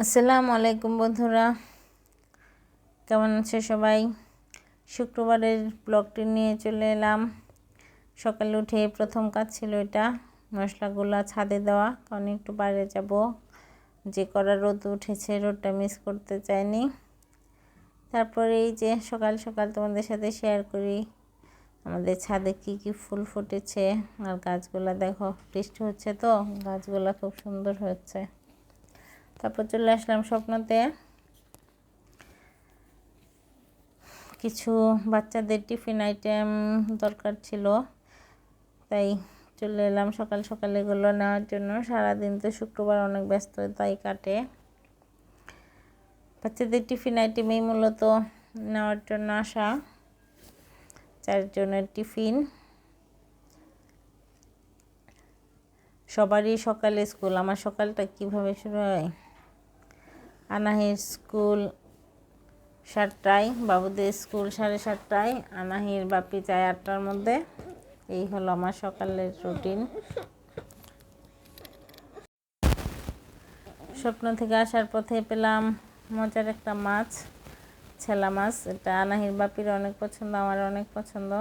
আসসালামু আলাইকুম বন্ধুরা, কেমন আছে সবাই? শুক্রবারের ব্লগটি নিয়ে চলে এলাম। সকালে উঠে প্রথম কাজ ছিল এটা, মশলাগুলো ছাদে দেওয়া, কারণ একটু বাইরে যাব। যে কড়া রোদ উঠেছে, রোদটা মিস করতে চাইনি। তারপরে এই যে সকাল সকাল তোমাদের সাথে শেয়ার করি আমাদের ছাদে কি কি ফুল ফুটেছে। আর গাছগুলো দেখো, বৃষ্টি হচ্ছে তো গাছগুলো খুব সুন্দর হচ্ছে। তারপর চলে আসলাম স্বপ্নতে, কিছু বাচ্চাদের টিফিন আইটেম দরকার ছিল, তাই চলে এলাম সকাল সকাল এগুলো নেওয়ার জন্য। সারাদিন তো শুক্রবার অনেক ব্যস্ততাই কাটে, বাচ্চাদের টিফিন আইটেমই মূলত নেওয়ার জন্য আসা। 4 জনের টিফিন, সবারই সকালে স্কুল। আমার সকালটা কিভাবে শুরু হয়, আনাহির স্কুল 7টায়, বাবুদের স্কুল 7:30টায়, আনাহির বাপি যায় 8টার মধ্যে। এই হলো আমার সকালের রুটিন। স্বপ্ন থেকে আসার পথে পেলাম মজার একটা মাছ, ছেলা মাছ। এটা আনাহির বাপির অনেক পছন্দ, আমার অনেক পছন্দ।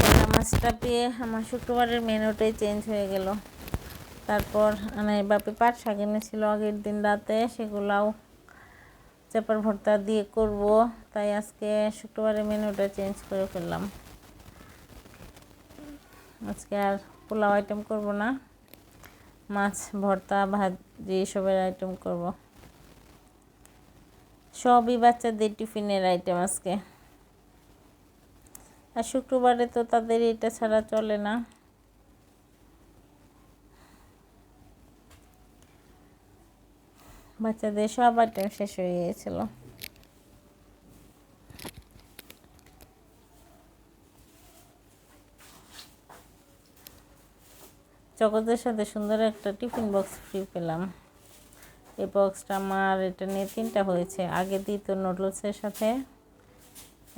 ছেলা মাছটা পেয়ে আমার শুক্রবারের মেনুটাই চেঞ্জ হয়ে গেল। তারপর আনাহির বাপি পাট শাক এনেছিল আগের দিন রাতে, সেগুলাও চাপার ভর্তা দিয়ে করব, তাই আজকে শুক্রবারের মেনুটা চেঞ্জ করে ফেললাম। আজকে আর পোলাও আইটেম করব না, মাছ ভর্তা ভাজি এসবের আইটেম করব। সবই বাচ্চাদের টিফিনের আইটেম আজকে। আর শুক্রবারে তো তাদের এটা ছাড়া চলে না। বাচ্চাদের সব আইটেম শেষ হয়ে গিয়েছিল। জগতের সাথে সুন্দর একটা টিফিন বক্স ফ্রি পেলাম। এই বক্সটা আমার, এটা নিয়ে 3টা হয়েছে। আগে দিত নুডলসের সাথে,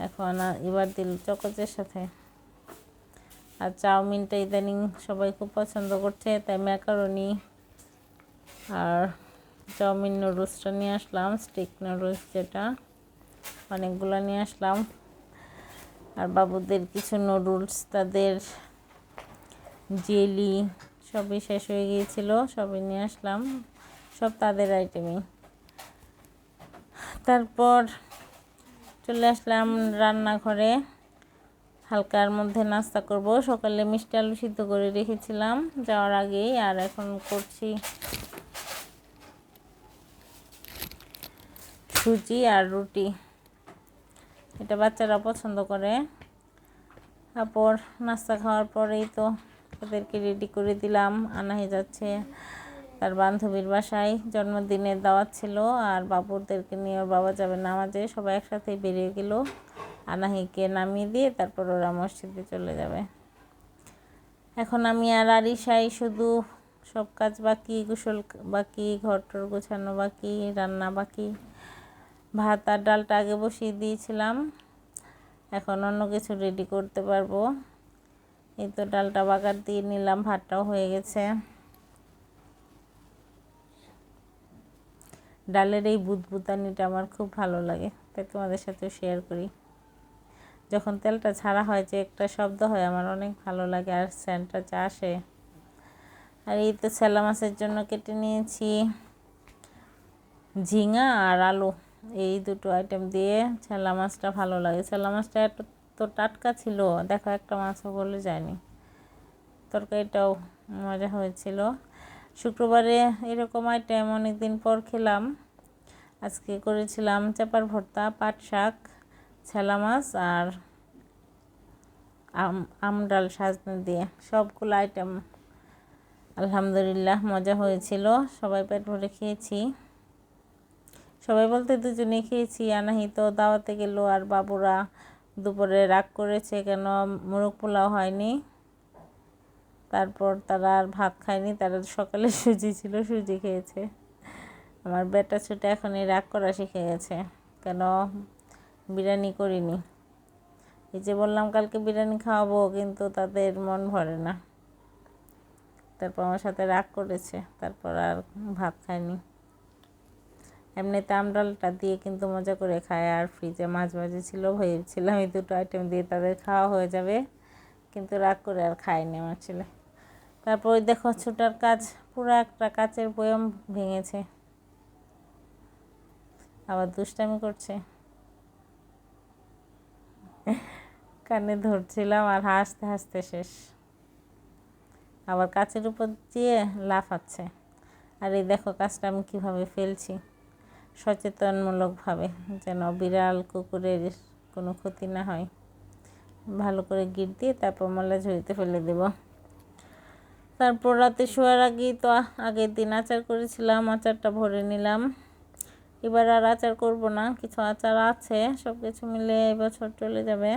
এখন এবার দিল চকোচের সাথে। আর চাউমিনটা ইদানিং সবাই খুব পছন্দ করছে, তাই ম্যাকারনি আর চাউমিন নুডলসটা নিয়ে আসলাম, স্টিক নুডলস যেটা, অনেকগুলো নিয়ে আসলাম। আর বাবুদের কিছু নুডলস, তাদের জেলি সবই শেষ হয়ে গিয়েছিল, সবই নিয়ে আসলাম, সব তাদের আইটেমই। তারপর চলে আসলাম রান্নাঘরে, হালকার মধ্যে নাস্তা করব। সকালে মিষ্টি আলু সিদ্ধ করে রেখেছিলাম যাওয়ার আগেই, আর এখন করছি সুজি আর রুটি। এটা বাচ্চারা পছন্দ করে। তারপর নাস্তা খাওয়ার পরেই তো ওদেরকে রেডি করে দিলাম। আনাহি যাচ্ছে তার বান্ধবীর বাসায়, জন্মদিনের দাওয়াত ছিল, আর বাবুদেরকে নিয়ে ওর বাবা যাবে নামাজে। সবাই একসাথে বেরিয়ে গেল। আনাহিকে নামিয়ে দিয়ে তারপর ওরা মসজিদে চলে যাবে। এখন আমি আর আরিশাই শুধু, সব কাজ বাকি, গোসল বাকি, ঘরটর গোছানো বাকি, রান্না বাকি। ভাত আর ডালটা আগে বসিয়ে দিয়েছিলাম, এখন অন্য কিছু রেডি করতে পারবো। এই তো ডালটা বাগার দিয়ে নিলাম, ভাতটাও হয়ে গেছে। ডালের এই বুদবুদানিটা আমার খুব ভালো লাগে, তাই তোমাদের সাথে শেয়ার করি। যখন তেলটা ছাড়া হয় যে একটা শব্দ হয়, আমার অনেক ভালো লাগে, আর সেন্টটা যা আসে। আর এই তো ছেলা মাছের জন্য কেটে নিয়েছি ঝিঙা আর আলু, এই দুটো আইটেম দিয়ে ছেলা মাছটা ভালো লাগে। ছেলা মাছটা এত তো টাটকা ছিল, দেখো একটা মাছও গলে যায়নি। তরকারিটাও মজা হয়েছিল। শুক্রবারে এরকম আইটেম অনেক দিন পর খেলাম। আজকে করেছিলাম চাপার ভর্তা, পাট শাক, ছেলা মাছ আর আমডাল সাজনা দিয়ে। সবগুলো আইটেম আলহামদুলিল্লাহ মজা হয়েছিল, সবাই পেট ভরে খেয়েছি। সবাই বলতে 2জনেই খেয়েছি। আনাহি তো দাওয়াতে গেল, আর বাবুরা দুপুরে রাগ করেছে কেন মোরগ পোলাও হয়নি। তারপর তারা আর ভাত খায়নি, তারা সকালে সুজি ছিল, সুজি খেয়েছে। আমার বেটা ছোটো এখনই রাগ করা শিখে গেছে, কেন বিরিয়ানি করিনি। এই যে বললাম কালকে বিরিয়ানি খাওয়াবো, কিন্তু তাদের মন ভরে না। তারপর আমার সাথে রাগ করেছে, তারপর আর ভাত খায়নি। এমনিতে আমডালটা দিয়ে কিন্তু মজা করে খায়। আর ফ্রিজে মাছ ভাজি ছিল, ভেবেছিলাম এই দুটো আইটেম দিয়ে তাদের খাওয়া হয়ে যাবে, কিন্তু রাগ করে আর খায়নি আমার ছেলে। তারপর ওই দেখো ছোটার কাজ, পুরো একটা কাচের বয়ম ভেঙেছে, আবার দুষ্টামি করছে। কানে ধরছিলাম আর হাসতে হাসতে শেষ, আবার কাচের উপর দিয়ে লাফাচ্ছে। আর এই দেখো কাজটা আমি কীভাবে ফেলছি সচেতনমূলকভাবে, যেন বিড়াল কুকুরের কোনো ক্ষতি না হয়। ভালো করে গিট দিয়ে তারপর ময়লা ঝুড়িতে ফেলে দেব। তারপর রাতে শোয়ার আগেই তো আগের দিন আচার করেছিলাম, আচারটা ভরে নিলাম। এবার আর আচার করব না, কিছু আচার আছে, সব কিছু মিলে এবছর চলে যাবে।